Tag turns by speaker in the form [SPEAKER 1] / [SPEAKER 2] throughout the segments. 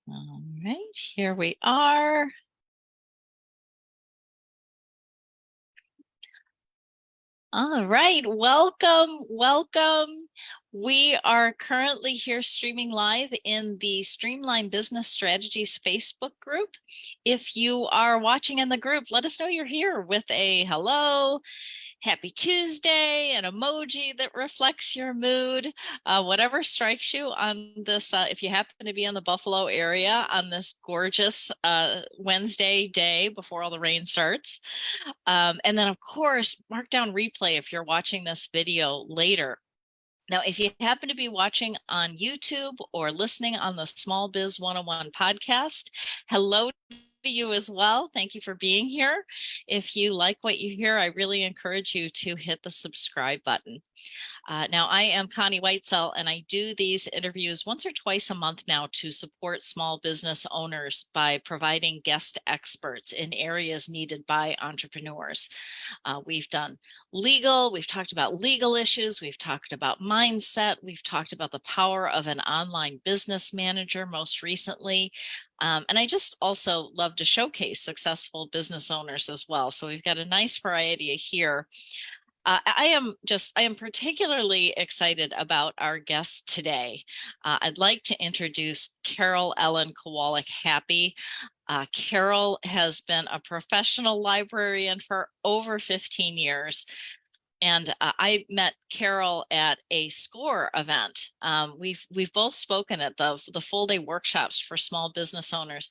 [SPEAKER 1] All right, here we are. All right, welcome. We are currently here streaming live in the Streamline Business Strategies Facebook group. If you are watching in the group, let us know you're here with a hello, happy Tuesday, an emoji that reflects your mood, whatever strikes you on this. If you happen to be in the Buffalo area on this gorgeous Wednesday day before all the rain starts. And then, of course, mark down replay if you're watching this video later. Now, if you happen to be watching on YouTube or listening on the Small Biz 101 podcast, hello to you as well. Thank you for being here. If you like what you hear, I really encourage you to hit the subscribe button. Now, I am Connie Whitesell, and I do these interviews once or twice a month now to support small business owners by providing guest experts in areas needed by entrepreneurs. We've done legal, we've talked about legal issues, we've talked about mindset, we've talked about the power of an online business manager most recently. And I just also love to showcase successful business owners as well. So we've got a nice variety here. I am particularly excited about our guest today. I'd like to introduce Carol Ellen Kowalik-Happy. Carol has been a professional librarian for over 15 years. And I met Carol at a SCORE event. We've both spoken at the full day workshops for small business owners.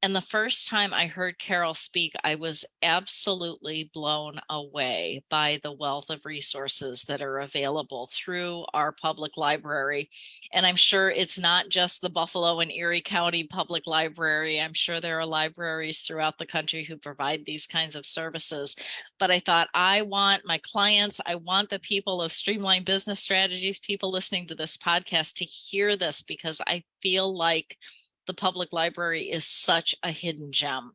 [SPEAKER 1] And the first time I heard Carol speak, I was absolutely blown away by the wealth of resources that are available through our public library. And I'm sure it's not just the Buffalo and Erie County Public Library. I'm sure there are libraries throughout the country who provide these kinds of services. But I thought, I want my clients, I want the people of Streamline Business Strategies, people listening to this podcast to hear this, because I feel like the public library is such a hidden gem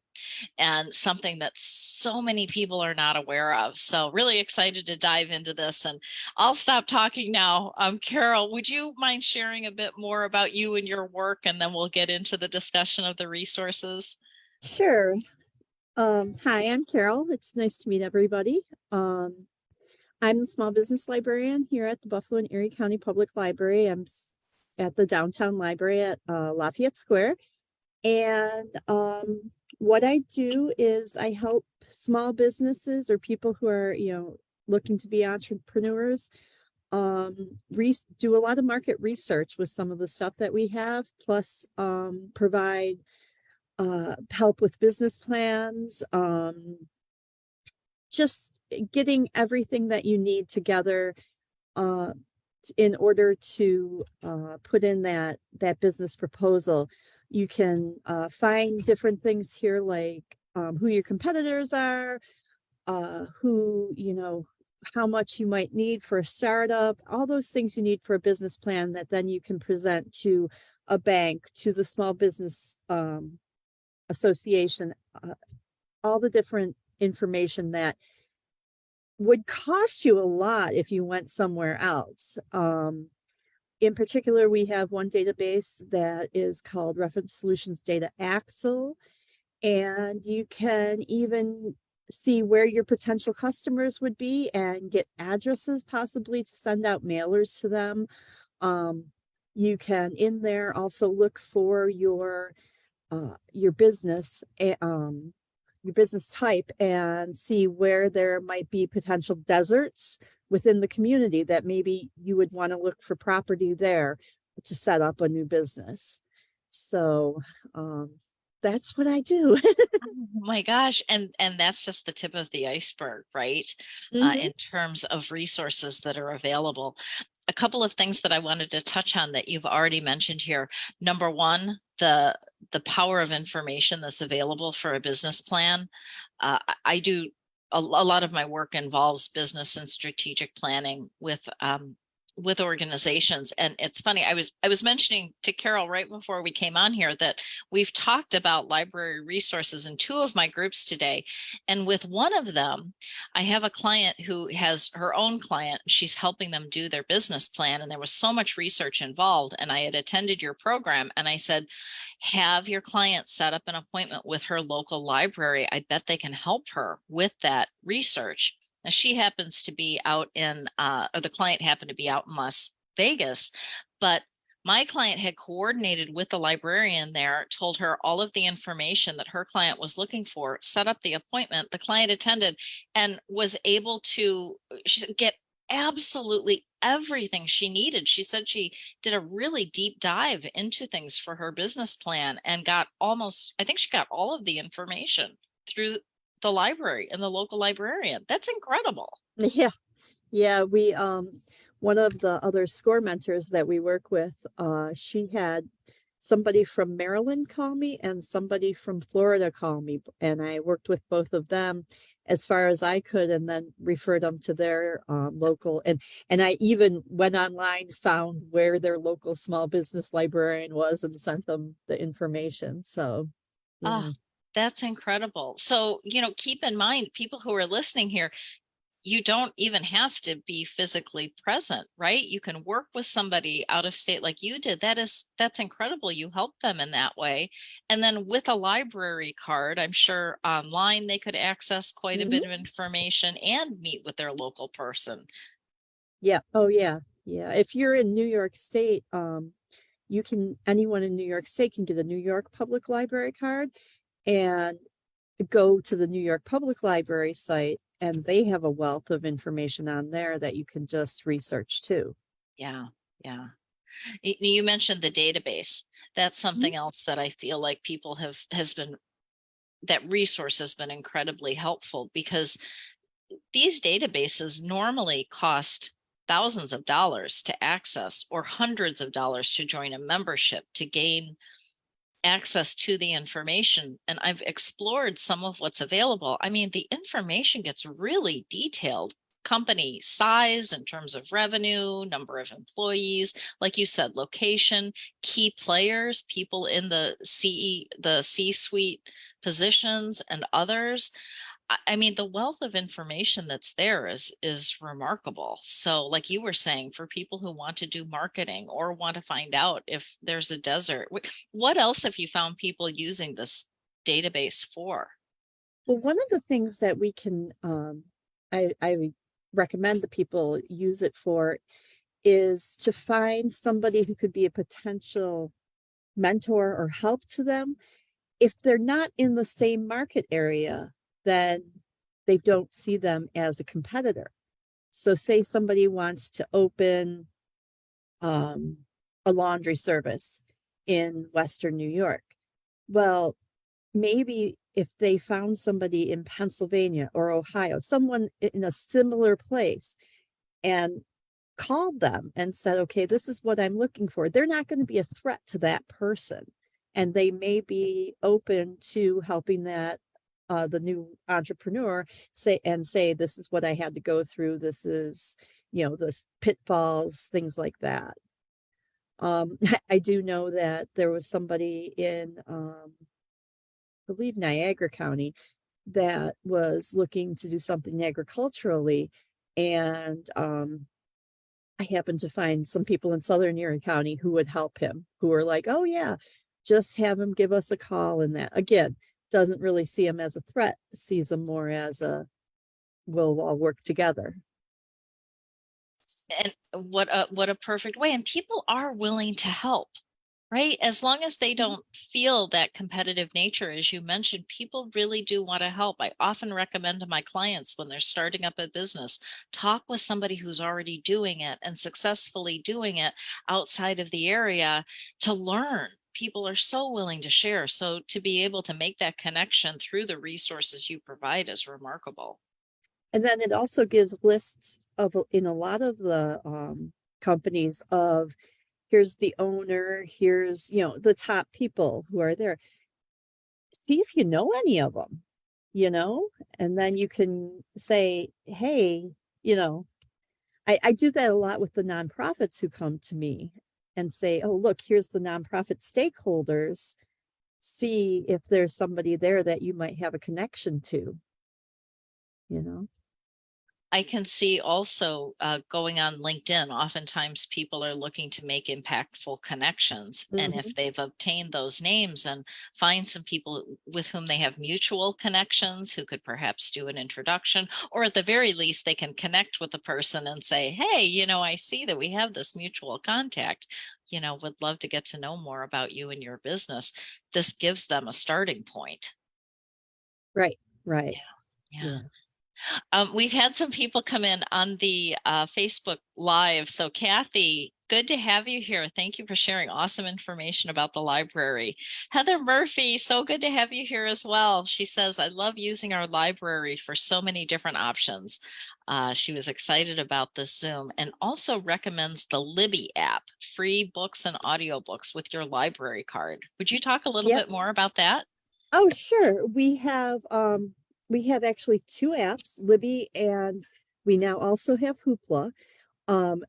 [SPEAKER 1] and something that so many people are not aware of. So really excited to dive into this, and I'll stop talking now. Carol, would you mind sharing a bit more about you and your work, and then we'll get into the discussion of the resources?
[SPEAKER 2] Sure. Hi, I'm Carol. It's nice to meet everybody. I'm the small business librarian here at the Buffalo and Erie County Public Library. I'm at the downtown library at Lafayette Square. And what I do is I help small businesses or people who are, looking to be entrepreneurs do a lot of market research with some of the stuff that we have, plus provide help with business plans, just getting everything that you need together in order to put in that business proposal. You can find different things here, like who your competitors are, how much you might need for a startup, all those things you need for a business plan that then you can present to a bank, to the small business association, all the different information that would cost you a lot if you went somewhere else. In particular, we have one database that is called Reference Solutions Data Axle, and you can even see where your potential customers would be and get addresses possibly to send out mailers to them. You can in there also look for your business, your business type, and see where there might be potential deserts within the community that maybe you would want to look for property there to set up a new business. So that's what I do.
[SPEAKER 1] Oh my gosh. And that's just the tip of the iceberg, right? In terms of resources that are available. A couple of things that I wanted to touch on that you've already mentioned here. Number one, the power of information that's available for a business plan. I do a lot of my work involves business and strategic planning with with organizations. And it's funny, I was mentioning to Carol right before we came on here that we've talked about library resources in two of my groups today. And with one of them, I have a client who has her own client. She's helping them do their business plan. And there was so much research involved. And I had attended your program and I said, have your client set up an appointment with her local library. I bet they can help her with that research. Now, she happens to be out in, or the client happened to be out in Las Vegas, but my client had coordinated with the librarian there, told her all of the information that her client was looking for, set up the appointment. The client attended and was able to get absolutely everything she needed. She said she did a really deep dive into things for her business plan and got almost, I think she got all of the information through the library and the local librarian. That's incredible.
[SPEAKER 2] Yeah. Yeah. We, one of the other score mentors that we work with, she had somebody from Maryland call me and somebody from Florida call me. And I worked with both of them as far as I could and then referred them to their local. And I even went online, found where their local small business librarian was and sent them the information. So,
[SPEAKER 1] Ah,
[SPEAKER 2] yeah.
[SPEAKER 1] that's incredible. So, keep in mind, people who are listening here, you don't even have to be physically present, right? You can work with somebody out of state like you did. That's incredible. You helped them in that way. And then with a library card, I'm sure online they could access quite a bit
[SPEAKER 2] Mhm.
[SPEAKER 1] of information and meet with their local person.
[SPEAKER 2] Yeah. Oh, yeah. Yeah. If you're in New York State, anyone in New York State can get a New York Public Library card and go to the New York Public Library site, and they have a wealth of information on there that you can just research too.
[SPEAKER 1] Yeah. Yeah. You mentioned the database. That's
[SPEAKER 2] Mhm.
[SPEAKER 1] something else that I feel like people has been, that resource has been incredibly helpful because these databases normally cost thousands of dollars to access or hundreds of dollars to join a membership to gain access to the information. And I've explored some of what's available. I mean, the information gets really detailed. Company size in terms of revenue, number of employees, like you said, location, key players, people in the C-suite positions and others. I mean, the wealth of information that's there is remarkable. So, like you were saying, for people who want to do marketing or want to find out if there's a desert, what else have you found people using this database for?
[SPEAKER 2] Well, one of the things that we can, I recommend that people use it for is to find somebody who could be a potential mentor or help to them. If they're not in the same market area, then they don't see them as a competitor. So say somebody wants to open um, a laundry service in Western New York. Well, maybe if they found somebody in Pennsylvania or Ohio, someone in a similar place, and called them and said, okay, this is what I'm looking for, they're not going to be a threat to that person. And they may be open to helping that the new entrepreneur say, this is what I had to go through. This is, this pitfalls, things like that. I do know that there was somebody in, I believe Niagara County that was looking to do something agriculturally. And I happened to find some people in Southern Erie County who would help him, who were like, oh, yeah, just have him give us a call. And that, again, doesn't really see him as a threat, sees him more as we'll all work together.
[SPEAKER 1] And what a perfect way. And people are willing to help. Right? As long as they
[SPEAKER 2] Mhm.
[SPEAKER 1] don't feel that competitive nature, as you mentioned, people really do want to help. I often recommend to my clients when they're starting up a business, talk with somebody who's already doing it and successfully doing it outside of the area to learn. People are so willing to share. So to be able to make that connection through the resources you provide is remarkable.
[SPEAKER 2] And then it also gives lists of, in a lot of the companies, of here's the owner, here's, the top people who are there. See if you know any of them, you know, and then you can say, hey, you know, I do that a lot with the nonprofits who come to me and say, oh, look, here's the nonprofit stakeholders. See if there's somebody there that you might have a connection to, you know?
[SPEAKER 1] I can see also going on LinkedIn, oftentimes people are looking to make impactful connections. And if
[SPEAKER 2] Mhm.
[SPEAKER 1] they've obtained those names and find some people with whom they have mutual connections who could perhaps do an introduction, or at the very least, they can connect with the person and say, hey, I see that we have this mutual contact, would love to get to know more about you and your business. This gives them a starting point.
[SPEAKER 2] Right, right.
[SPEAKER 1] Yeah. Yeah.
[SPEAKER 2] Yeah.
[SPEAKER 1] We've had some people come in on the Facebook Live. So, Kathy, good to have you here. Thank you for sharing awesome information about the library. Heather Murphy, so good to have you here as well. She says, I love using our library for so many different options. She was excited about this Zoom and also recommends the Libby app, free books and audiobooks with your library card. Would you talk a little
[SPEAKER 2] Yep.
[SPEAKER 1] bit more about that?
[SPEAKER 2] Oh, sure. We have actually two apps, Libby, and we now also have Hoopla.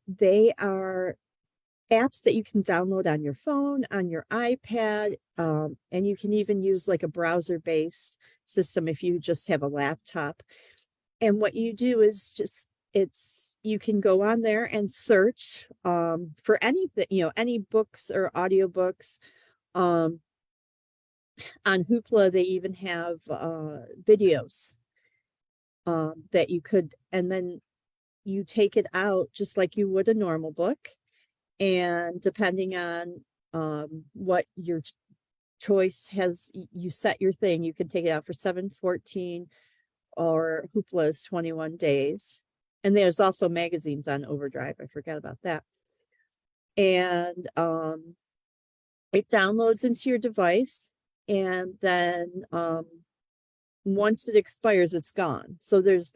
[SPEAKER 2] They are apps that you can download on your phone, on your iPad, and you can even use like a browser-based system if you just have a laptop. And what you do is just you can go on there and search for anything, any books or audiobooks. Um, on Hoopla, they even have videos that you could, and then you take it out just like you would a normal book. And depending on what your choice has, you set your thing, you can take it out for 7-14, or Hoopla is 21 days. And there's also magazines on Overdrive. I forgot about that. And it downloads into your device. And then once it expires, it's gone. So there's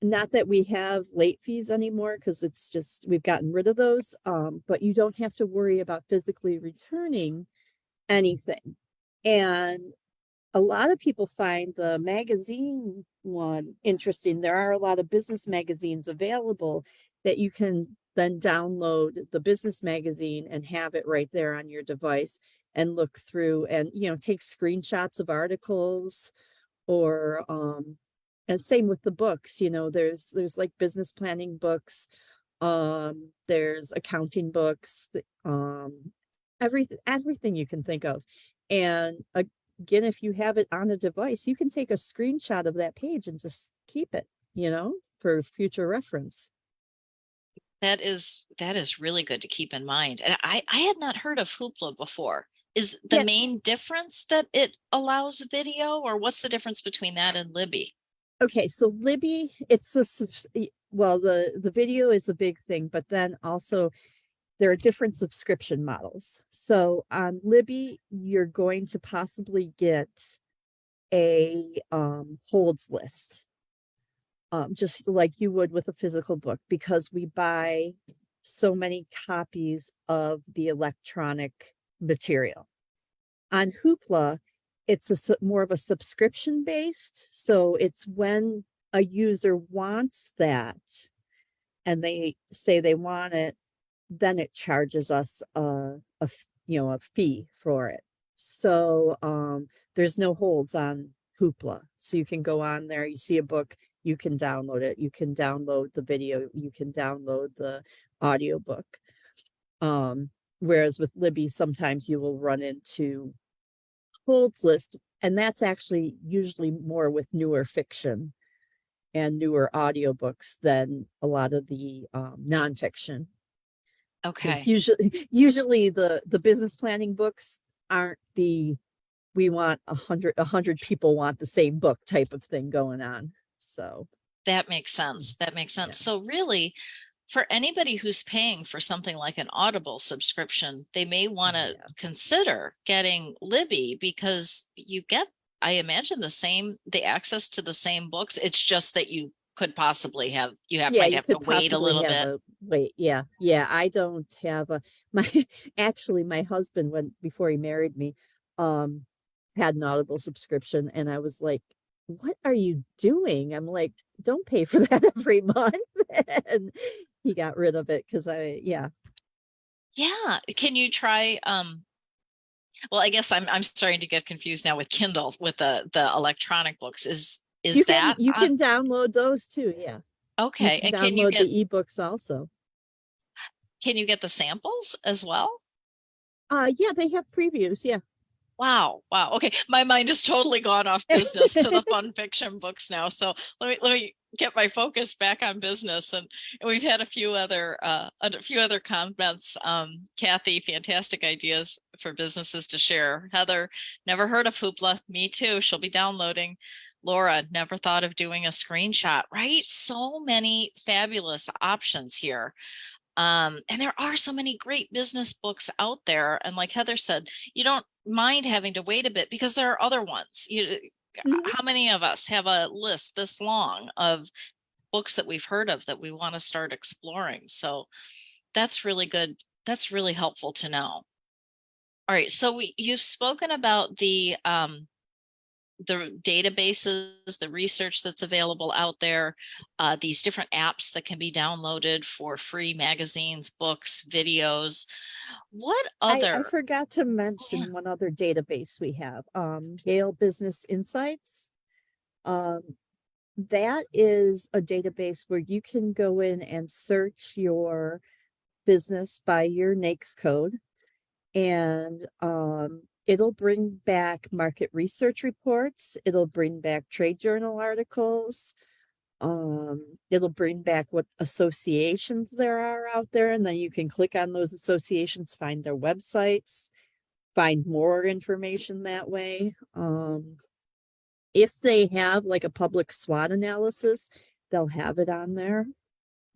[SPEAKER 2] not that we have late fees anymore, because it's just we've gotten rid of those. But you don't have to worry about physically returning anything. And a lot of people find the magazine one interesting. There are a lot of business magazines available that you can then download the business magazine and have it right there on your device and look through and take screenshots of articles, or and same with the books. There's like business planning books, there's accounting books, everything you can think of. And again, if you have it on a device, you can take a screenshot of that page and just keep it, for future reference.
[SPEAKER 1] That is really good to keep in mind. And I had not heard of Hoopla before. Is the
[SPEAKER 2] Yeah.
[SPEAKER 1] main difference that it allows video, or what's the difference between that and Libby?
[SPEAKER 2] Okay, so Libby, well, the video is a big thing, but then also there are different subscription models. So on Libby, you're going to possibly get a holds list, just like you would with a physical book, because we buy so many copies of the electronic material. On Hoopla, it's more of a subscription based. So it's when a user wants that and they say they want it, then it charges us a fee for it. So there's no holds on Hoopla. So you can go on there, you see a book, you can download it, you can download the video, you can download the audiobook. Whereas with Libby, sometimes you will run into holds list, and that's actually usually more with newer fiction and newer audiobooks than a lot of the nonfiction, because
[SPEAKER 1] Okay.
[SPEAKER 2] usually the business planning books aren't the we want a hundred people want the same book type of thing going on. So
[SPEAKER 1] That makes sense. That makes
[SPEAKER 2] yeah.
[SPEAKER 1] sense. So really, for anybody who's paying for something like an Audible subscription, they may want to
[SPEAKER 2] Yeah.
[SPEAKER 1] consider getting Libby, because you get, I imagine, the access to the same books. It's just that you could possibly
[SPEAKER 2] Yeah,
[SPEAKER 1] might
[SPEAKER 2] you
[SPEAKER 1] have to
[SPEAKER 2] could
[SPEAKER 1] wait a
[SPEAKER 2] possibly
[SPEAKER 1] little
[SPEAKER 2] have
[SPEAKER 1] bit.
[SPEAKER 2] a wait. Yeah, yeah. I don't have a my actually my husband, when before he married me, um had an Audible subscription, and I was like, what are you doing? I'm like, don't pay for that every month. And he got rid of it because yeah.
[SPEAKER 1] Yeah. Can you try well, I guess I'm starting to get confused now with Kindle with the electronic books. Is that
[SPEAKER 2] You
[SPEAKER 1] on?
[SPEAKER 2] can download those too. Yeah. You
[SPEAKER 1] Okay.
[SPEAKER 2] can
[SPEAKER 1] And
[SPEAKER 2] download the ebooks also.
[SPEAKER 1] can you get the samples as well?
[SPEAKER 2] Yeah, they have previews. Yeah.
[SPEAKER 1] Wow. Wow. Okay. My mind is totally gone off business to the fun fiction books now. So let me get my focus back on business. And we've had a few other comments. Kathy, fantastic ideas for businesses to share. Heather, never heard of Hoopla. Me too. She'll be downloading. Laura, never thought of doing a screenshot, right? So many fabulous options here. And there are so many great business books out there. And like Heather said, you don't mind having to wait a bit because there are other ones.
[SPEAKER 2] Mhm.
[SPEAKER 1] How many of us have a list this long of books that we've heard of that we want to start exploring? So that's really good. That's really helpful to know. All right. So you've spoken about the databases, the research that's available out there, these different apps that can be downloaded for free magazines, books, videos. What
[SPEAKER 2] I
[SPEAKER 1] other?
[SPEAKER 2] forgot to
[SPEAKER 1] Oh, yeah.
[SPEAKER 2] mention one other database we have, Gale Business Insights. Um, that is a database where you can go in and search your business by your NAICS code, and it'll bring back market research reports, it'll bring back trade journal articles, it'll bring back what associations there are out there, and then you can click on those associations, find their websites, find more information that way. If they have like a public SWOT analysis, they'll have it on there.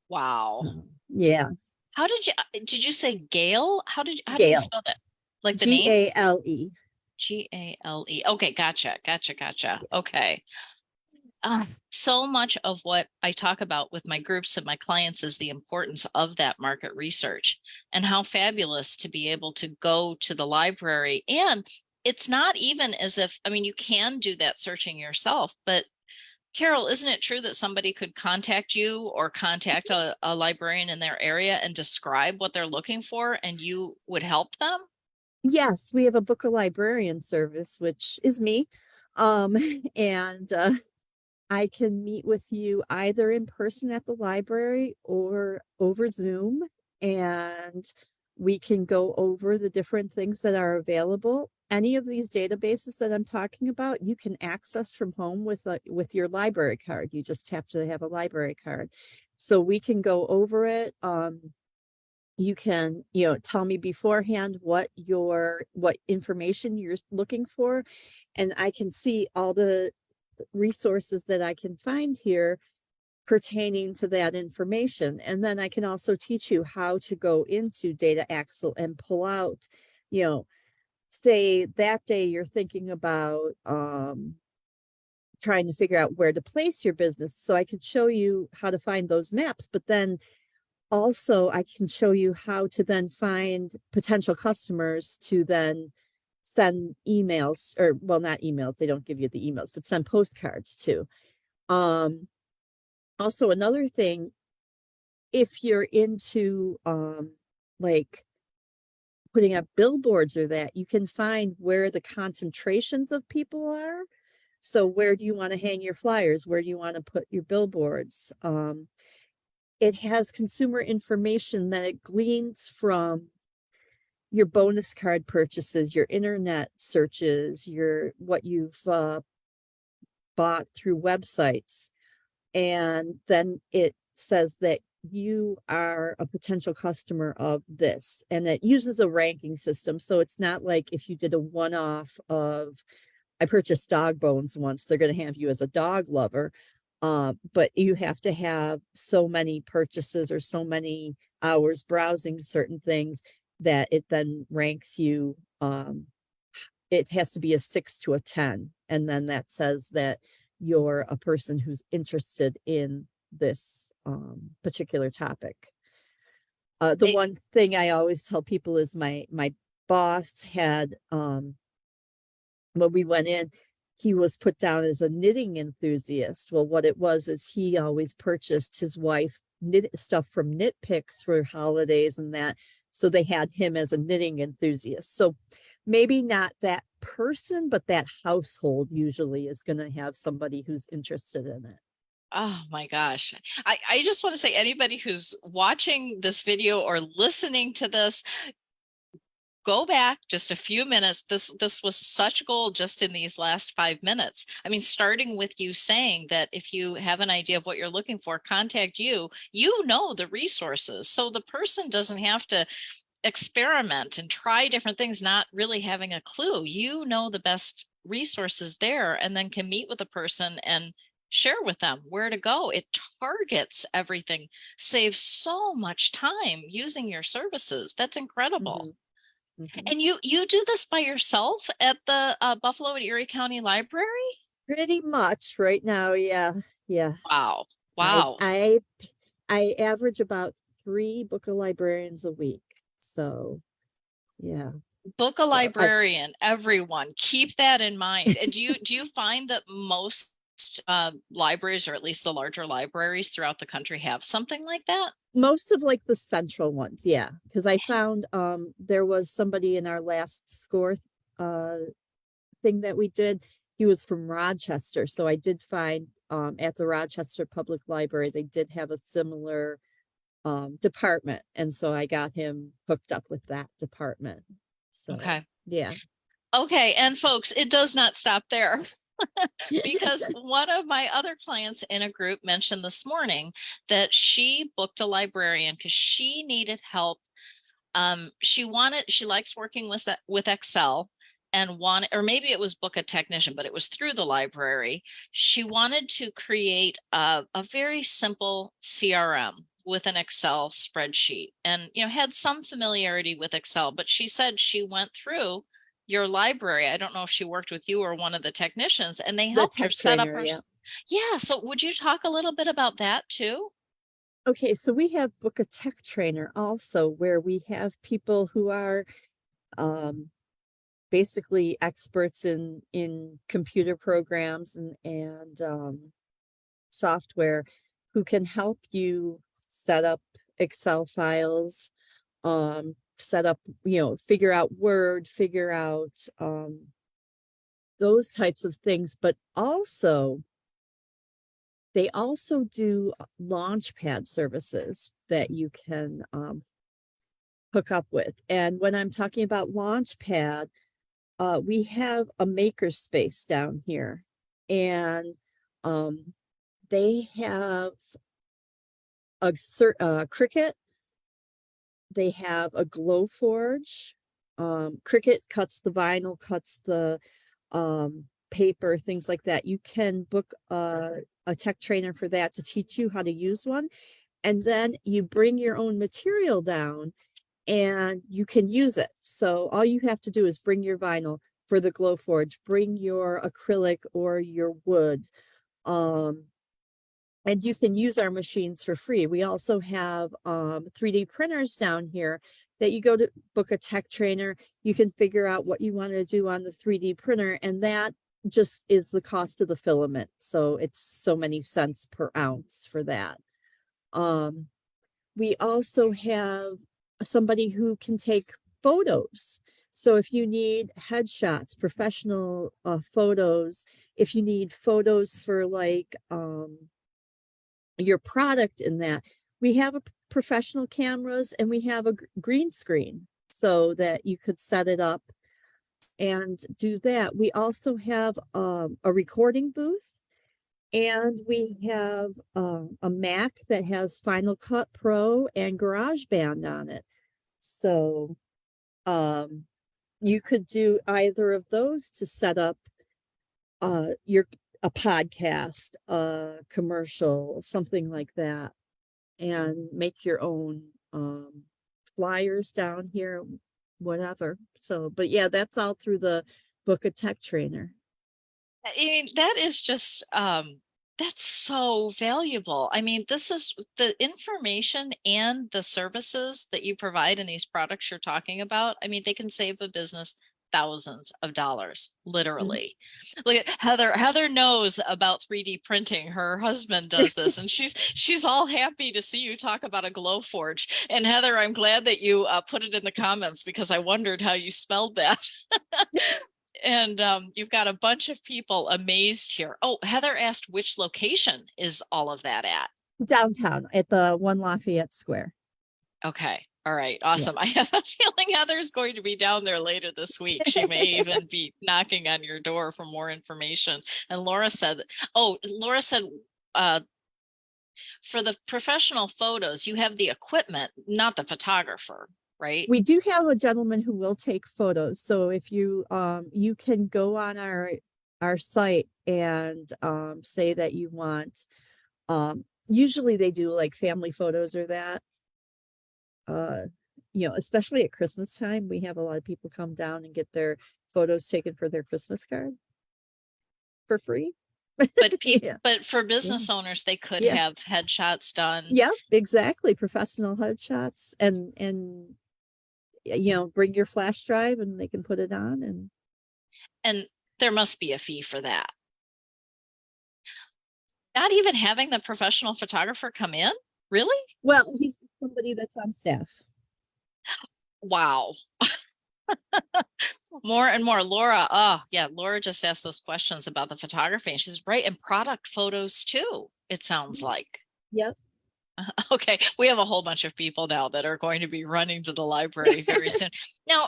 [SPEAKER 1] Wow.
[SPEAKER 2] So, yeah.
[SPEAKER 1] How did you say Gale? How do you
[SPEAKER 2] Gale,
[SPEAKER 1] spell that? Like the name?
[SPEAKER 2] Gale.
[SPEAKER 1] Gale. Okay, gotcha. Okay. So much of what I talk about with my groups and my clients is the importance of that market research and how fabulous to be able to go to the library. And it's not even as if, I mean, you can do that searching yourself, but Carol, isn't it true that somebody could contact you or contact a librarian in their area and describe what they're looking for and you would help them?
[SPEAKER 2] Yes, we have a book a librarian service, which is me. Um, and I can meet with you either in person at the library or over Zoom, and we can go over the different things that are available. Any of these databases that I'm talking about, you can access from home with your library card. You just have to have a library card. So we can go over it. You can, tell me beforehand what information you're looking for, and I can see all the resources that I can find here pertaining to that information. And then I can also teach you how to go into Data Axle and pull out, you know, say that day you're thinking about trying to figure out where to place your business. So I could show you how to find those maps, but then also I can show you how to then find potential customers to then send emails, or well, not emails, they don't give you the emails, but send postcards to. Um, Also, another thing, if you're into like putting up billboards or that, you can find where the concentrations of people are. So where do you want to hang your flyers? Where do you want to put your billboards? It has consumer information that it gleans from your bonus card purchases, your internet searches, your what you've bought through websites. And then it says that you are a potential customer of this, and it uses a ranking system. So it's not like if you did a one-off of I purchased dog bones once, they're going to have you as a dog lover. But you have to have so many purchases or so many hours browsing certain things that it then ranks you. It has to be a 6 to a 10, and then that says that you're a person who's interested in this particular topic. The
[SPEAKER 1] It,
[SPEAKER 2] one thing I always tell people is my boss had when we went in, he was put down as a knitting enthusiast. Well, what it was is he always purchased his wife knit stuff from Knit Picks for holidays and that. So they had him as a knitting enthusiast. So maybe not that person, but that household usually is going to have somebody who's interested in it.
[SPEAKER 1] Oh my gosh. I just want to say anybody who's watching this video or listening to this, go back just a few minutes. This was such gold just in these last 5 minutes. I mean, starting with you saying that if you have an idea of what you're looking for, contact you. You know the resources. So the person doesn't have to experiment and try different things, not really having a clue. You know the best resources there, and then can meet with a person and share with them where to go. It targets everything, saves so much time using your services. That's incredible.
[SPEAKER 2] Mm-hmm.
[SPEAKER 1] And you do this by yourself at the Buffalo and Erie County Library?
[SPEAKER 2] Pretty much right now, yeah. Yeah.
[SPEAKER 1] Wow.
[SPEAKER 2] I
[SPEAKER 1] Wow.
[SPEAKER 2] I I average about 3 book-a-librarians a week. So yeah.
[SPEAKER 1] Book a
[SPEAKER 2] So I
[SPEAKER 1] librarian, everyone. Keep that in mind. Do you find that most libraries, or at least the larger libraries throughout the country, have something like that?
[SPEAKER 2] most of like the central ones, yeah. Because I found there was somebody in our last score uh thing that we did. He was from Rochester. So I did find at the Rochester Public Library, they did have a similar department. And so I got him hooked up with that department. So
[SPEAKER 1] Okay.
[SPEAKER 2] yeah.
[SPEAKER 1] Okay. And folks, it does not stop there. Because one of my other clients in a group mentioned this morning that she booked a librarian because she needed help. She likes working with Excel and wanted, or maybe it was book a technician, but it was through the library. She wanted to create a very simple CRM with an Excel spreadsheet, and had some familiarity with Excel, but she said she went through your library. I don't know if she worked with you or one of the technicians, and they
[SPEAKER 2] The
[SPEAKER 1] helped her
[SPEAKER 2] tech
[SPEAKER 1] set up
[SPEAKER 2] trainer,
[SPEAKER 1] her.
[SPEAKER 2] yeah.
[SPEAKER 1] Yeah. So would you talk a little bit about that too?
[SPEAKER 2] Okay, so we have Book a Tech Trainer also, where we have people who are um, basically experts in computer programs and software who can help you set up Excel files, set up, figure out Word, figure out those types of things, but also they also do launchpad services that you can hook up with. And when I'm talking about launchpad, we have a maker space down here, and um, they have a Cricut. They have a Glow Forge. Cricut cuts the vinyl, cuts the paper, things like that. You can book a tech trainer for that to teach you how to use one. And then you bring your own material down and you can use it. So all you have to do is bring your vinyl for the Glow Forge, bring your acrylic or your wood. And you can use our machines for free. We also have 3D printers down here that you go to book a tech trainer. You can figure out what you want to do on the 3D printer, and that just is the cost of the filament. So it's so many cents per ounce for that. Um, we also have somebody who can take photos. So if you need headshots, professional photos, if you need photos for like your product in that, we have a professional cameras and we have a green screen so that you could set it up and do that. We also have a recording booth, and we have a Mac that has Final Cut Pro and GarageBand on it. So um, you could do either of those to set up your a podcast, a commercial, something like that, and make your own flyers down here, whatever. So, but yeah, that's all through the Book a Tech Trainer.
[SPEAKER 1] I mean, that is just that's so valuable. I mean, this is the information and the services that you provide in these products you're talking about. I mean, they can save a business thousands of dollars,
[SPEAKER 2] Mhm.
[SPEAKER 1] literally. Look at Heather. Heather knows about 3D printing. Her husband does this, and she's all happy to see you talk about a glow forge. And Heather, I'm glad that you put it in the comments because I wondered how you spelled that. And you've got a bunch of people amazed here. Oh, Heather asked which location is all of that at?
[SPEAKER 2] Downtown at the One Lafayette Square.
[SPEAKER 1] Okay. All right.
[SPEAKER 2] Yeah.
[SPEAKER 1] Awesome. I have a feeling Heather's going to be down there later this week. She may even be knocking on your door for more information. And Laura said, uh, for the professional photos, you have the equipment, not the photographer, right?
[SPEAKER 2] We do have a gentleman who will take photos. So if you you can go on our site and say that you want usually they do like family photos or that. Especially at Christmas time, we have a lot of people come down and get their photos taken for their Christmas card for free.
[SPEAKER 1] But
[SPEAKER 2] Yeah.
[SPEAKER 1] but for
[SPEAKER 2] Yeah.
[SPEAKER 1] business owners, they could
[SPEAKER 2] Yeah.
[SPEAKER 1] have headshots done.
[SPEAKER 2] Yeah, exactly. Professional headshots and bring your flash drive and they can put it on
[SPEAKER 1] And there must be a fee for that. Not even having the professional photographer come in? Really?
[SPEAKER 2] well, he's somebody that's on staff.
[SPEAKER 1] Wow. More and more. Laura, oh yeah, Laura just asked those questions about the photography. And she's right, and product photos too, it sounds like.
[SPEAKER 2] Yep.
[SPEAKER 1] Okay, we have a whole bunch of people now that are going to be running to the library very soon.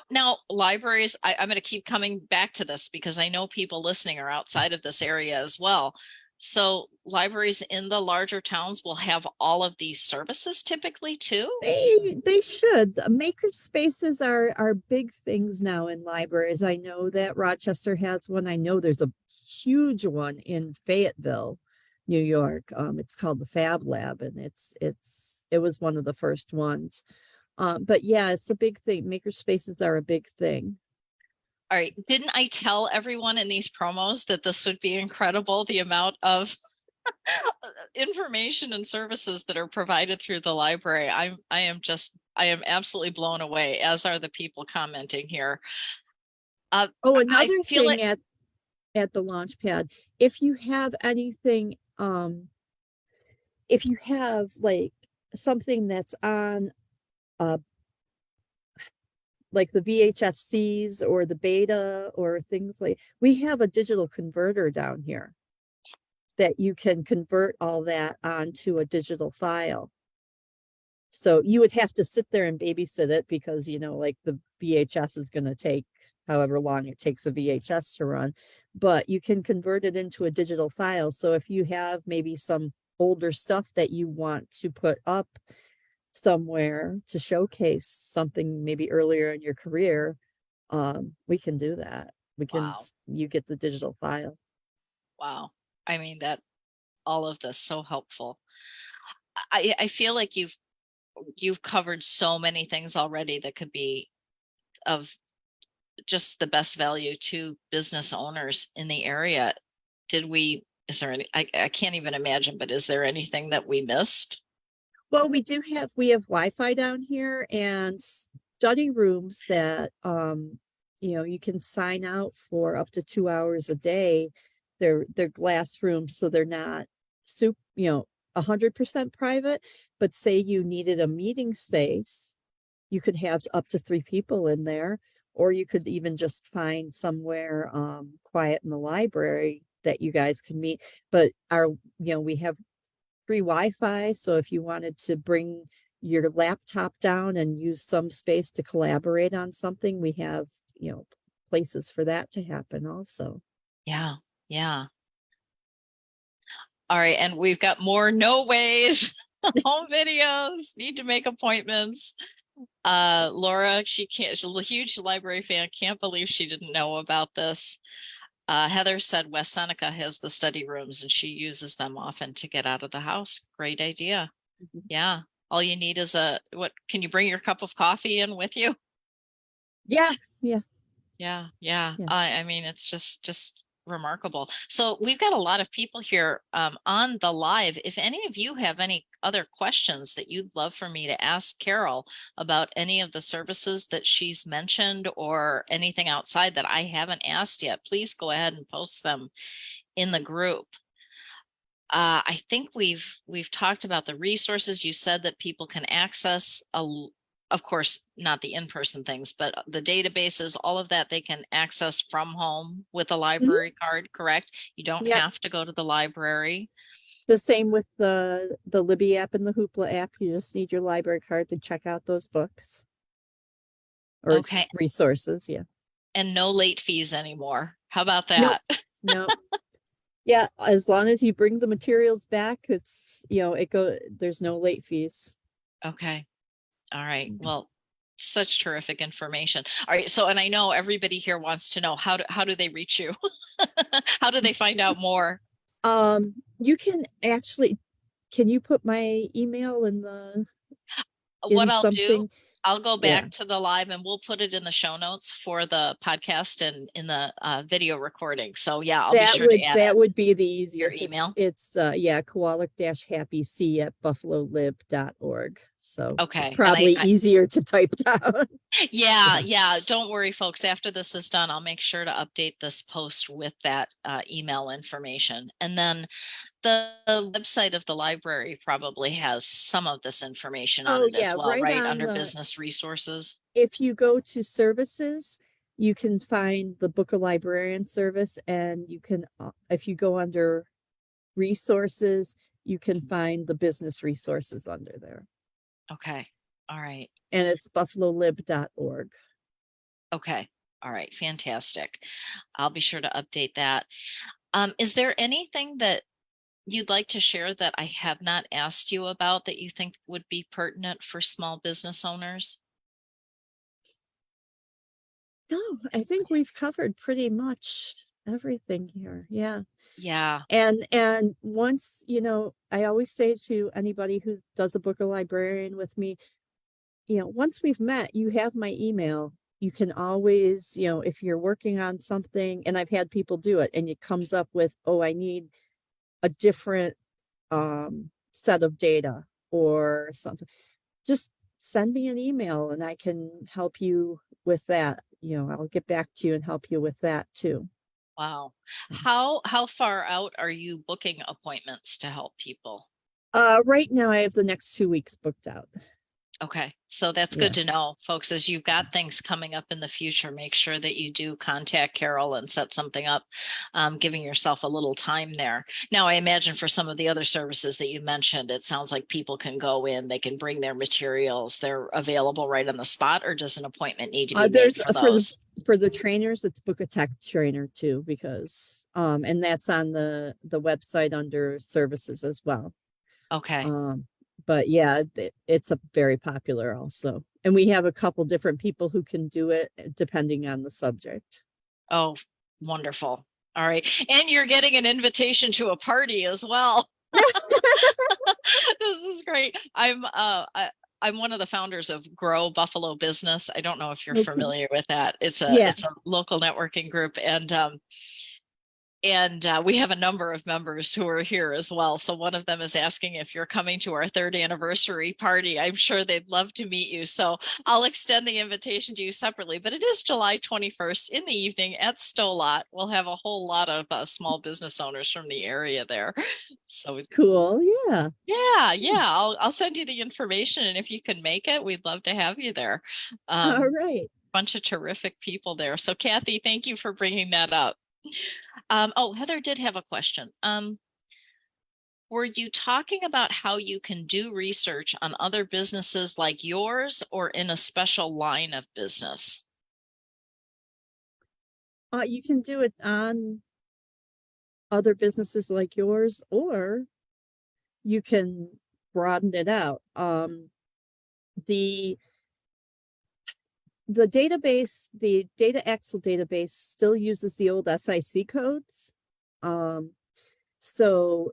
[SPEAKER 1] Now libraries, I'm going to keep coming back to this because I know people listening are outside of this area as well. So libraries in the larger towns will have all of these services typically too?
[SPEAKER 2] They should. Maker spaces are big things now in libraries. I know that Rochester has one. I know there's a huge one in Fayetteville, New York. It's called the Fab Lab, and it was one of the first ones. But yeah, it's a big thing. Maker spaces are a big thing.
[SPEAKER 1] All right. Didn't I tell everyone in these promos that this would be incredible, the amount of information and services that are provided through the library? I am absolutely blown away, as are the people commenting here.
[SPEAKER 2] Oh,
[SPEAKER 1] I
[SPEAKER 2] another
[SPEAKER 1] feel
[SPEAKER 2] thing
[SPEAKER 1] it.
[SPEAKER 2] at the launch pad, if you have anything, if you have like something that's on like the VHSCs or the beta or things like, we have a digital converter down here that you can convert all that onto a digital file. So you would have to sit there and babysit it because, like the VHS is going to take however long it takes a VHS to run, but you can convert it into a digital file. So if you have maybe some older stuff that you want to put up somewhere to showcase something maybe earlier in your career, we can do that.
[SPEAKER 1] Wow.
[SPEAKER 2] You get the digital file.
[SPEAKER 1] Wow. I mean, that all of this so helpful. I feel like you've covered so many things already that could be of just the best value to business owners in the area. Is there I can't even imagine, but is there anything that we missed?
[SPEAKER 2] Well, we have Wi-Fi down here and study rooms that you can sign out for up to 2 hours a day. They're glass rooms, so they're not 100% private, but say you needed a meeting space, you could have up to 3 people in there, or you could even just find somewhere quiet in the library that you guys can meet. But we have free Wi-Fi, so if you wanted to bring your laptop down and use some space to collaborate on something, we have places for that to happen also.
[SPEAKER 1] Yeah. Yeah. All right. And we've got more no ways home videos, need to make appointments. Laura, she's a huge library fan, can't believe she didn't know about this. Heather said West Seneca has the study rooms and she uses them often to get out of the house. Great idea.
[SPEAKER 2] Mhm.
[SPEAKER 1] Yeah. All you need is can you bring your cup of coffee in with you?
[SPEAKER 2] Yeah, yeah,
[SPEAKER 1] Yeah. Yeah.
[SPEAKER 2] yeah.
[SPEAKER 1] I mean, it's just remarkable. So we've got a lot of people here on the live. If any of you have any other questions that you'd love for me to ask Carol about any of the services that she's mentioned or anything outside that I haven't asked yet, please go ahead and post them in the group. I think we've talked about the resources. You said that people can access of course, not the in-person things, but the databases, all of that they can access from home with a library card, correct? You don't
[SPEAKER 2] Yep.
[SPEAKER 1] have to go to the library.
[SPEAKER 2] The same with the Libby app and the Hoopla app. You just need your library card to check out those books or
[SPEAKER 1] Okay.
[SPEAKER 2] resources. Yeah.
[SPEAKER 1] And no late fees anymore. How about that?
[SPEAKER 2] No. Yeah, as long as you bring the materials back, it's, there's no late fees.
[SPEAKER 1] Okay. All right. Well, such terrific information. All right. So, and I know everybody here wants to know how do they reach you? How do they find out more?
[SPEAKER 2] You can actually, can you put my email in
[SPEAKER 1] What I'll
[SPEAKER 2] something?
[SPEAKER 1] do, I'll go
[SPEAKER 2] Yeah.
[SPEAKER 1] back to the live and we'll put it in the show notes for the podcast and in the video recording. So yeah, I'll be sure to add
[SPEAKER 2] That
[SPEAKER 1] it.
[SPEAKER 2] would be the
[SPEAKER 1] Your
[SPEAKER 2] easiest.
[SPEAKER 1] email.
[SPEAKER 2] It's Kowalik-Happy at buffalolib.org. So
[SPEAKER 1] Okay.
[SPEAKER 2] it's probably easier to type down.
[SPEAKER 1] Yeah. Don't worry, folks. After this is done, I'll make sure to update this post with that email information. And then the website of the library probably has some of this information on it as well, right? Under business resources.
[SPEAKER 2] If you go to services, you can find the Book a Librarian service, and you can, if you go under resources, you can find the business resources under there.
[SPEAKER 1] Okay. All right.
[SPEAKER 2] And it's buffalolib.org.
[SPEAKER 1] Okay. All right. Fantastic. I'll be sure to update that. Is there anything that you'd like to share that I have not asked you about that you think would be pertinent for small business owners?
[SPEAKER 2] No, I think we've covered pretty much everything here. Yeah.
[SPEAKER 1] Yeah.
[SPEAKER 2] And once, I always say to anybody who does a Book a Librarian with me, once we've met, you have my email. You can always, if you're working on something, and I've had people do it and it comes up with, oh, I need a different set of data or something, just send me an email and I can help you with that. I'll get back to you and help you with that too.
[SPEAKER 1] Wow. So. How far out are you booking appointments to help people?
[SPEAKER 2] Right now I have the next 2 weeks booked out.
[SPEAKER 1] Okay. So that's good to know, folks, as you've got things coming up in the future, make sure that you do contact Carol and set something up, giving yourself a little time there. Now, I imagine for some of the other services that you mentioned, it sounds like people can go in, they can bring their materials, they're available right on the spot, or does an appointment need to be made for those?
[SPEAKER 2] For the trainers, it's Book a Tech Trainer too, because, and that's on the website under services as well.
[SPEAKER 1] Okay.
[SPEAKER 2] But yeah, it's a very popular also. And we have a couple different people who can do it depending on the subject.
[SPEAKER 1] Oh, wonderful. All right. And you're getting an invitation to a party as well. This is great. I'm one of the founders of Grow Buffalo Business. I don't know if you're familiar with that. It's a local networking group, and we have a number of members who are here as well. So one of them is asking if you're coming to our 3rd anniversary party. I'm sure they'd love to meet you. So I'll extend the invitation to you separately, but it is July 21st in the evening at Stolot. We'll have a whole lot of small business owners from the area there. So it's
[SPEAKER 2] cool. Yeah.
[SPEAKER 1] I'll send you the information, and if you can make it, we'd love to have you there.
[SPEAKER 2] All right.
[SPEAKER 1] Bunch of terrific people there. So Kathy, thank you for bringing that up. Heather did have a question. Were you talking about how you can do research on other businesses like yours or in a special line of business?
[SPEAKER 2] You can do it on other businesses like yours, or you can broaden it out. The database, the Data Axle database still uses the old SIC codes. So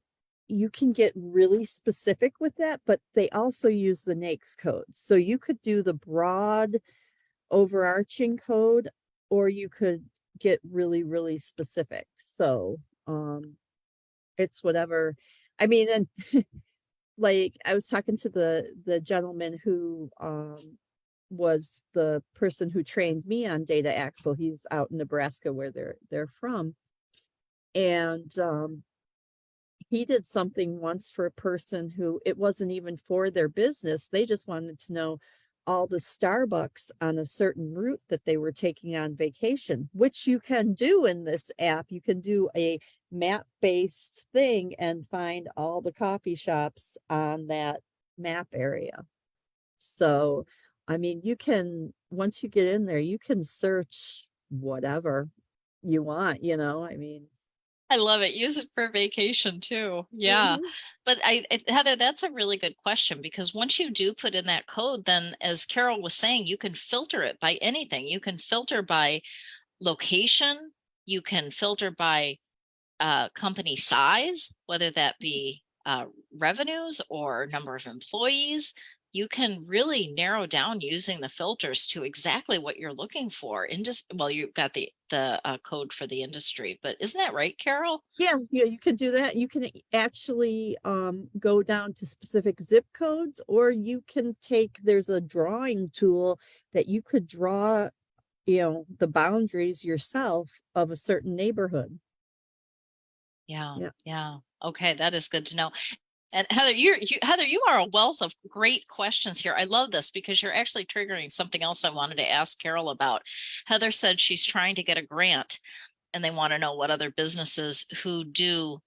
[SPEAKER 2] you can get really specific with that, but they also use the NAICS codes. So you could do the broad overarching code, or you could get really, really specific. So, it's whatever. I mean, and like I was talking to the gentleman who was the person who trained me on data axle. He's out in Nebraska where they're from. And he did something once for a person who it wasn't even for their business. They just wanted to know all the Starbucks on a certain route that they were taking on vacation, which you can do in this app. You can do a map-based thing and find all the coffee shops on that map area. So, I mean, you can, once you get in there, you can search whatever you want, I mean.
[SPEAKER 1] I love it. Use it for vacation too. Yeah.
[SPEAKER 2] Mhm.
[SPEAKER 1] But Heather, that's a really good question, because once you do put in that code, then as Carol was saying, you can filter it by anything. You can filter by location. You can filter by company size, whether that be revenues or number of employees. You can really narrow down using the filters to exactly what you're looking for. Well, you've got the code for the industry, but isn't that right, Carol?
[SPEAKER 2] Yeah, you can do that. You can actually go down to specific zip codes, or you can there's a drawing tool that you could draw, the boundaries yourself of a certain neighborhood.
[SPEAKER 1] Yeah,
[SPEAKER 2] Yeah.
[SPEAKER 1] yeah. Okay, that is good to know. And Heather, Heather, you are a wealth of great questions here. I love this because you're actually triggering something else I wanted to ask Carol about. Heather said she's trying to get a grant, and they want to know what other businesses who do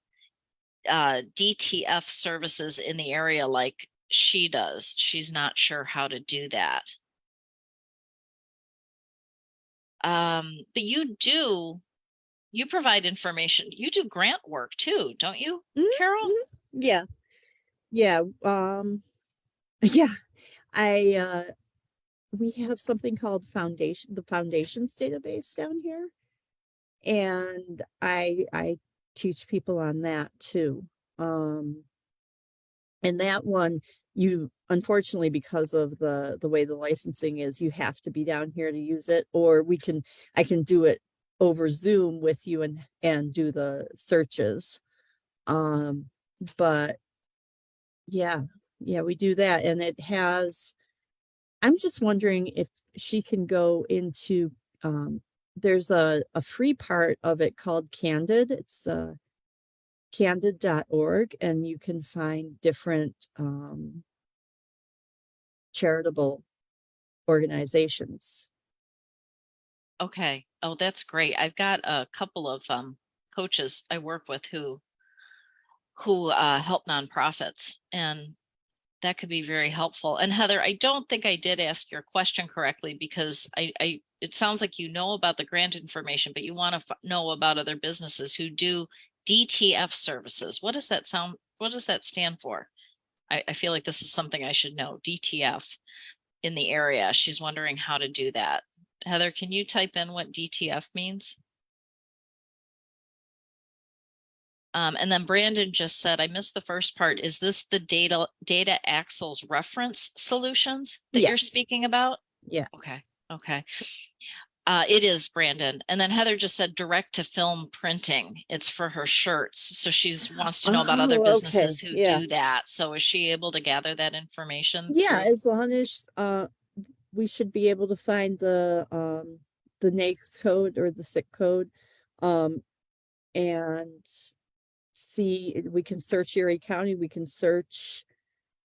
[SPEAKER 1] DTF services in the area like she does. She's not sure how to do that. But you provide information. You do grant work too, don't you, Carol?
[SPEAKER 2] Yeah. Yeah. Yeah. I we have something called the foundations database down here. And I teach people on that too. Um and that one, you unfortunately, because of the way the licensing is, you have to be down here to use it, or I can do it over Zoom with you and do the searches. um but yeah, we do that. And I'm just wondering if she can go into, there's a free part of it called Candid. It's candid.org, and you can find different charitable organizations.
[SPEAKER 1] Okay. Oh, that's great. I've got a couple of coaches I work with who help nonprofits, and that could be very helpful. And Heather, I don't think I did ask your question correctly, because it sounds like you know about the grant information, but you want to know about other businesses who do DTF services. What does that sound? What does that stand for? I feel like this is something I should know. DTF in the area. She's wondering how to do that. Heather, can you type in what DTF means? And then Brandon just said, I missed the first part. Is this the data axles reference solutions that you're
[SPEAKER 2] Yes.
[SPEAKER 1] speaking about?
[SPEAKER 2] Yeah.
[SPEAKER 1] Okay. Okay. It is, Brandon. And then Heather just said direct to film printing. It's for her shirts. So she's wants to know about other
[SPEAKER 2] Okay.
[SPEAKER 1] businesses who
[SPEAKER 2] Yeah.
[SPEAKER 1] do that. So is she able to gather that information
[SPEAKER 2] Yeah,
[SPEAKER 1] through?
[SPEAKER 2] as long as we should be able to find the NAICS code or the SIC code, and see, we can search Erie County, we can search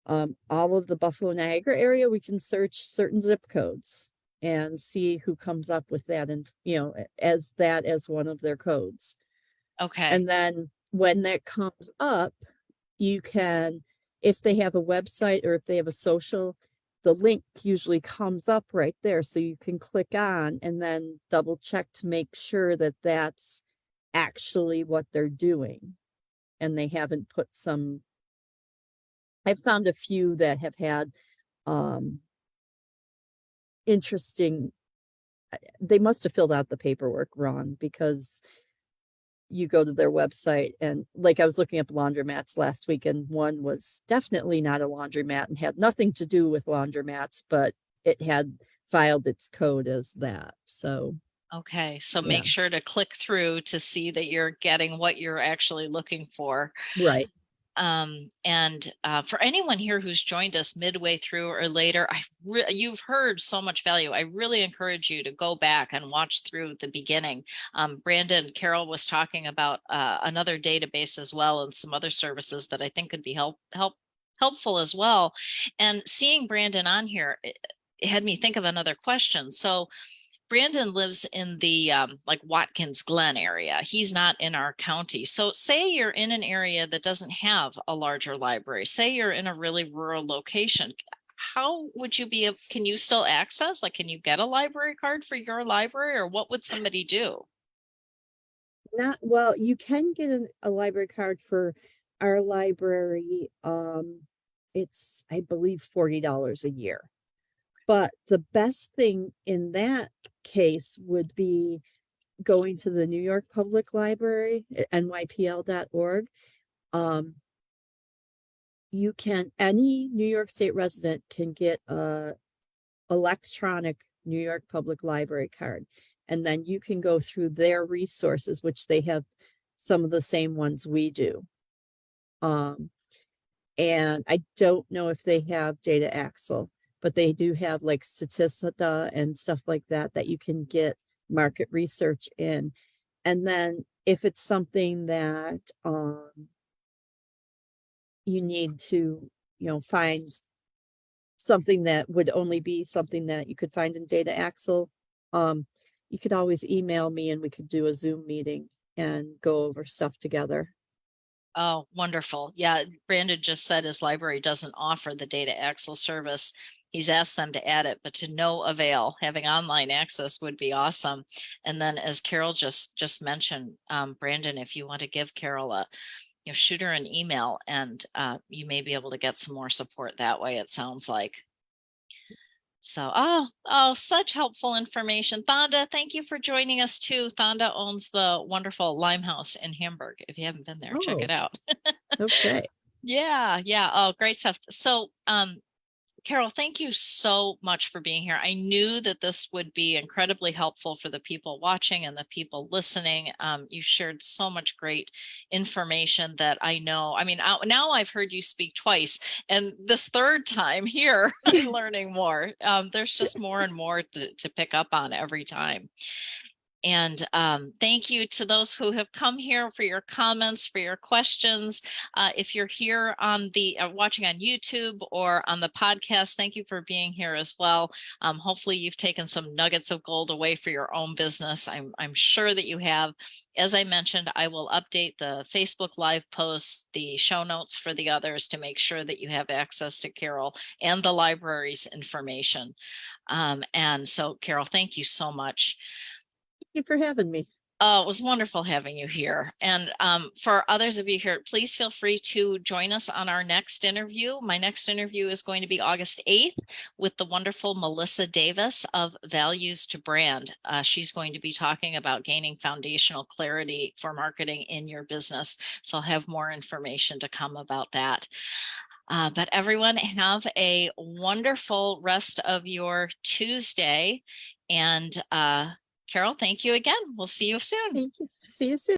[SPEAKER 2] all of the Buffalo Niagara area, we can search certain zip codes and see who comes up with that, and as one of their codes.
[SPEAKER 1] Okay.
[SPEAKER 2] And then when that comes up, you can, if they have a website or if they have a social, the link usually comes up right there, so you can click on and then double check to make sure that that's actually what they're doing, and they haven't put some. I've found a few that have had interesting, they must have filled out the paperwork wrong, because you go to their website, and like I was looking up laundromats last week, and one was definitely not a laundromat and had nothing to do with laundromats, but it had filed its code as that. So
[SPEAKER 1] Okay, so
[SPEAKER 2] Yeah,
[SPEAKER 1] make sure to click through to see that you're getting what you're actually looking for.
[SPEAKER 2] right.
[SPEAKER 1] And for anyone here who's joined us midway through or later, you've heard so much value. I really encourage you to go back and watch through the beginning. Brandon, Carol was talking about another database as well, and some other services that I think could be helpful as well. And seeing Brandon on here, it had me think of another question. So Brandon lives in the like Watkins Glen area. He's not in our county. So say you're in an area that doesn't have a larger library. Say you're in a really rural location. How would you be, can you still access, like, can you get a library card for your library, or what would somebody do?
[SPEAKER 2] Not, well, you can get a library card for our library. It's, I believe, $40 a year. But the best thing in that case would be going to the New York Public Library, nypl.org. You can, any New York State resident can get a electronic New York Public Library card. And then you can go through their resources, which they have some of the same ones we do. And I don't know if they have Data Axle, but they do have like Statista and stuff like that that you can get market research in. And then if it's something that you need to, find something that would only be something that you could find in Data Axle, you could always email me and we could do a Zoom meeting and go over stuff together.
[SPEAKER 1] Oh, wonderful. Yeah, Brandon just said his library doesn't offer the Data Axle service. He's asked them to add it, but to no avail. Having online access would be awesome. And then, as Carol just mentioned, Brandon, if you want to give Carol a, shoot her an email, and you may be able to get some more support that way, it sounds like. So, such helpful information. Thonda, thank you for joining us too. Thonda owns the wonderful Limehouse in Hamburg. If you haven't been there, check it
[SPEAKER 2] Oh,
[SPEAKER 1] out.
[SPEAKER 2] okay.
[SPEAKER 1] Yeah, yeah. Oh, great stuff. So, Carol, thank you so much for being here. I knew that this would be incredibly helpful for the people watching and the people listening. You shared so much great information that I know. I mean, now I've heard you speak twice, and this third time here, I'm learning more. There's just more and more to pick up on every time. And thank you to those who have come here for your comments, for your questions. If you're here on the watching on YouTube or on the podcast, thank you for being here as well. Hopefully you've taken some nuggets of gold away for your own business. I'm sure that you have. As I mentioned, I will update the Facebook Live posts, the show notes for the others to make sure that you have access to Carol and the library's information. And so, Carol, thank you so much.
[SPEAKER 2] Thank you for having me.
[SPEAKER 1] Oh, it was wonderful having you here. And for others of you here, please feel free to join us on our next interview. My next interview is going to be August 8th with the wonderful Melissa Davis of Values to Brand. She's going to be talking about gaining foundational clarity for marketing in your business. So I'll have more information to come about that. But everyone, have a wonderful rest of your Tuesday. And Carol, thank you again. We'll see you soon.
[SPEAKER 2] Thank you. See you soon.